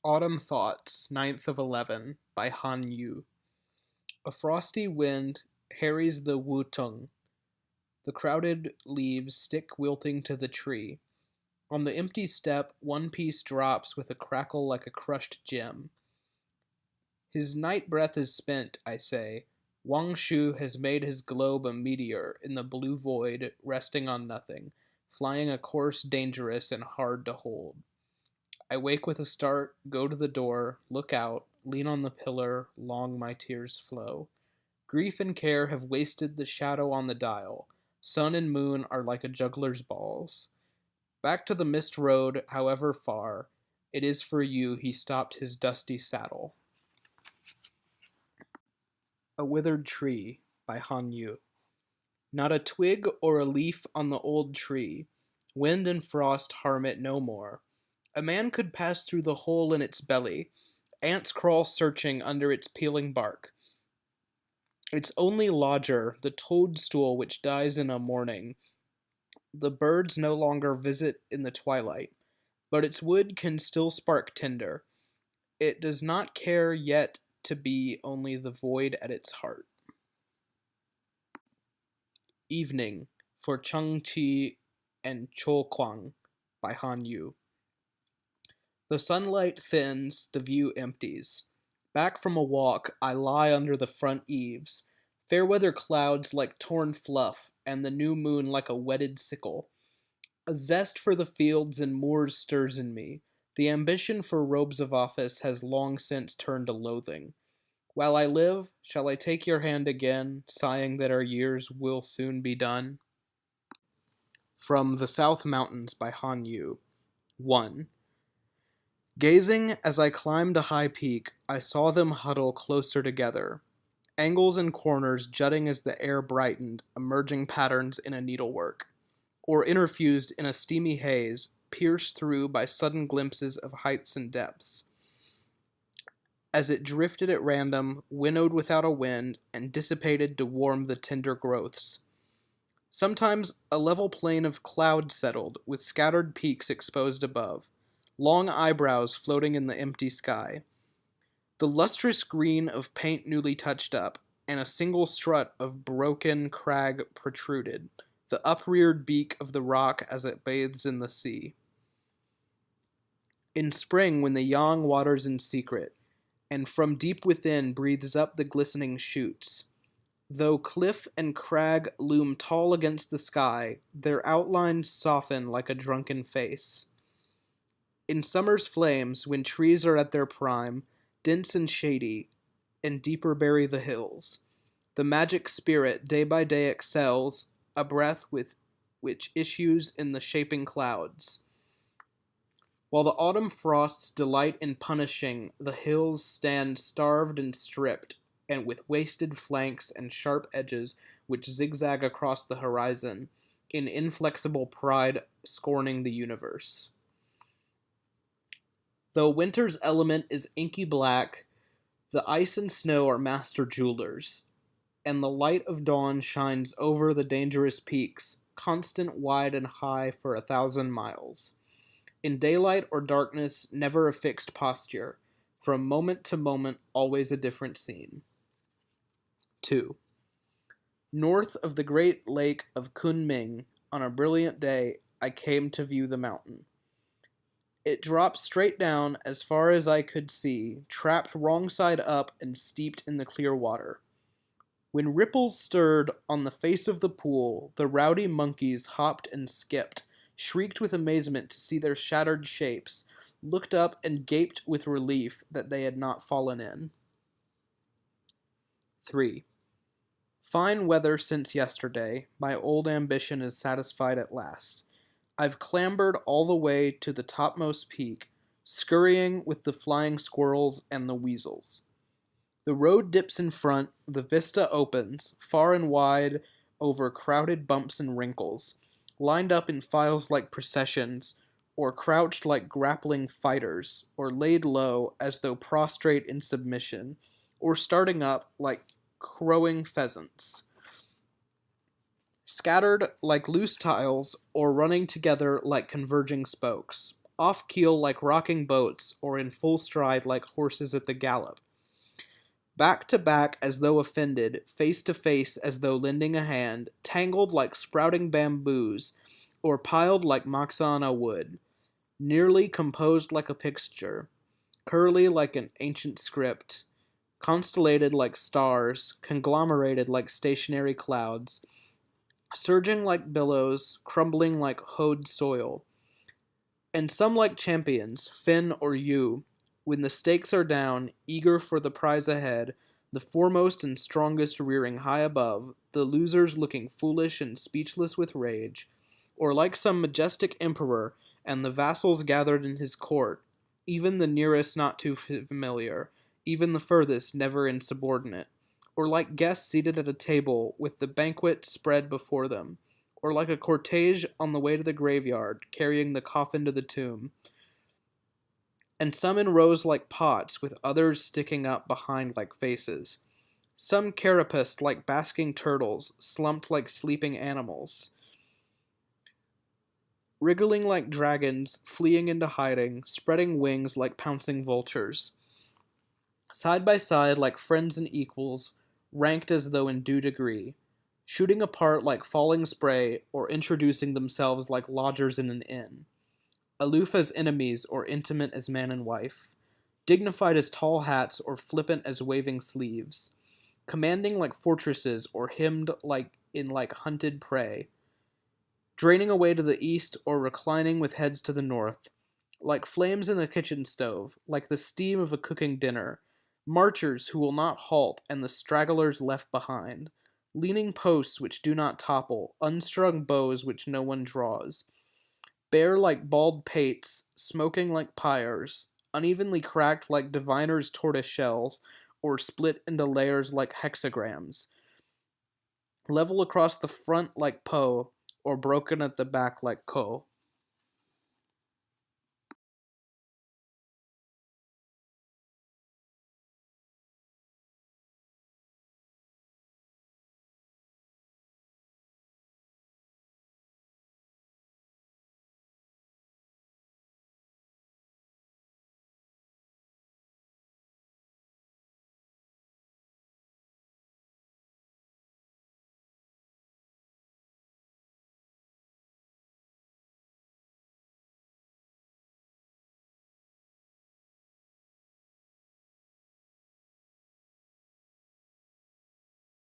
Autumn Thoughts, 9th of 11, by Han Yu. A frosty wind harries the wutung. The crowded leaves stick wilting to the tree. On the empty step, one piece drops with a crackle like a crushed gem. His night breath is spent, I say. Wang Shu has made his globe a meteor in the blue void, resting on nothing, flying a course dangerous and hard to hold. I wake with a start, go to the door, look out, lean on the pillar, long my tears flow. Grief and care have wasted the shadow on the dial. Sun and moon are like a juggler's balls. Back to the mist road, however far, it is for you he stopped his dusty saddle. A Withered Tree by Han Yu. Not a twig or a leaf on the old tree. Wind and frost harm it no more. A man could pass through the hole in its belly. Ants crawl searching under its peeling bark. Its only lodger, the toadstool which dies in a morning. The birds no longer visit in the twilight, but its wood can still spark tinder. It does not care yet to be only the void at its heart. Evening for Chengqi and Chouquang by Han Yu. The sunlight thins, the view empties. Back from a walk, I lie under the front eaves. Fair weather clouds like torn fluff, and the new moon like a whetted sickle. A zest for the fields and moors stirs in me. The ambition for robes of office has long since turned to loathing. While I live, shall I take your hand again, sighing that our years will soon be done? From the South Mountains by Han Yu. 1. Gazing as I climbed a high peak, I saw them huddle closer together. Angles and corners jutting as the air brightened, emerging patterns in a needlework. Or interfused in a steamy haze, pierced through by sudden glimpses of heights and depths. As it drifted at random, winnowed without a wind, and dissipated to warm the tender growths. Sometimes a level plain of cloud settled, with scattered peaks exposed above, long eyebrows floating in the empty sky. The lustrous green of paint newly touched up, and a single strut of broken crag protruded, the upreared beak of the rock as it bathes in the sea. In spring, when the yang waters in secret, and from deep within breathes up the glistening shoots. Though cliff and crag loom tall against the sky, their outlines soften like a drunken face. In summer's flames, when trees are at their prime, dense and shady, and deeper bury the hills, the magic spirit day by day excels, a breath with which issues in the shaping clouds. While the autumn frosts delight in punishing, the hills stand starved and stripped, and with wasted flanks and sharp edges which zigzag across the horizon, in inflexible pride scorning the universe. Though winter's element is inky black, the ice and snow are master jewelers, and the light of dawn shines over the dangerous peaks, constant, wide, and high for 1,000 miles. In daylight or darkness, never a fixed posture. From moment to moment, always a different scene. 2. North of the great lake of Kunming, on a brilliant day, I came to view the mountain. It dropped straight down as far as I could see, trapped wrong side up and steeped in the clear water. When ripples stirred on the face of the pool, the rowdy monkeys hopped and skipped, shrieked with amazement to see their shattered shapes, looked up and gaped with relief that they had not fallen in. 3. Fine weather since yesterday, my old ambition is satisfied at last. I've clambered all the way to the topmost peak, scurrying with the flying squirrels and the weasels. The road dips in front, the vista opens, far and wide over crowded bumps and wrinkles, lined up in files like processions, or crouched like grappling fighters, or laid low as though prostrate in submission, or starting up like crowing pheasants. Scattered like loose tiles, or running together like converging spokes, off keel like rocking boats, or in full stride like horses at the gallop. Back to back as though offended, face to face as though lending a hand, tangled like sprouting bamboos, or piled like Moxana wood, nearly composed like a picture, curly like an ancient script, constellated like stars, conglomerated like stationary clouds, surging like billows, crumbling like hoed soil. And some like champions, Finn or you, when the stakes are down, eager for the prize ahead, the foremost and strongest rearing high above, the losers looking foolish and speechless with rage, or like some majestic emperor, and the vassals gathered in his court, even the nearest not too familiar, even the furthest never insubordinate, or like guests seated at a table with the banquet spread before them, or like a cortege on the way to the graveyard, carrying the coffin to the tomb, and some in rows like pots, with others sticking up behind like faces. Some carapaced like basking turtles, slumped like sleeping animals, wriggling like dragons, fleeing into hiding, spreading wings like pouncing vultures. Side by side like friends and equals, ranked as though in due degree, shooting apart like falling spray, or introducing themselves like lodgers in an inn, aloof as enemies or intimate as man and wife, dignified as tall hats or flippant as waving sleeves, commanding like fortresses or hemmed like hunted prey, draining away to the east or reclining with heads to the north, like flames in the kitchen stove, like the steam of a cooking dinner, marchers who will not halt and the stragglers left behind, leaning posts which do not topple, unstrung bows which no one draws, bare like bald pates, smoking like pyres, unevenly cracked like diviners' tortoise shells, or split into layers like hexagrams, level across the front like Po, or broken at the back like Ko.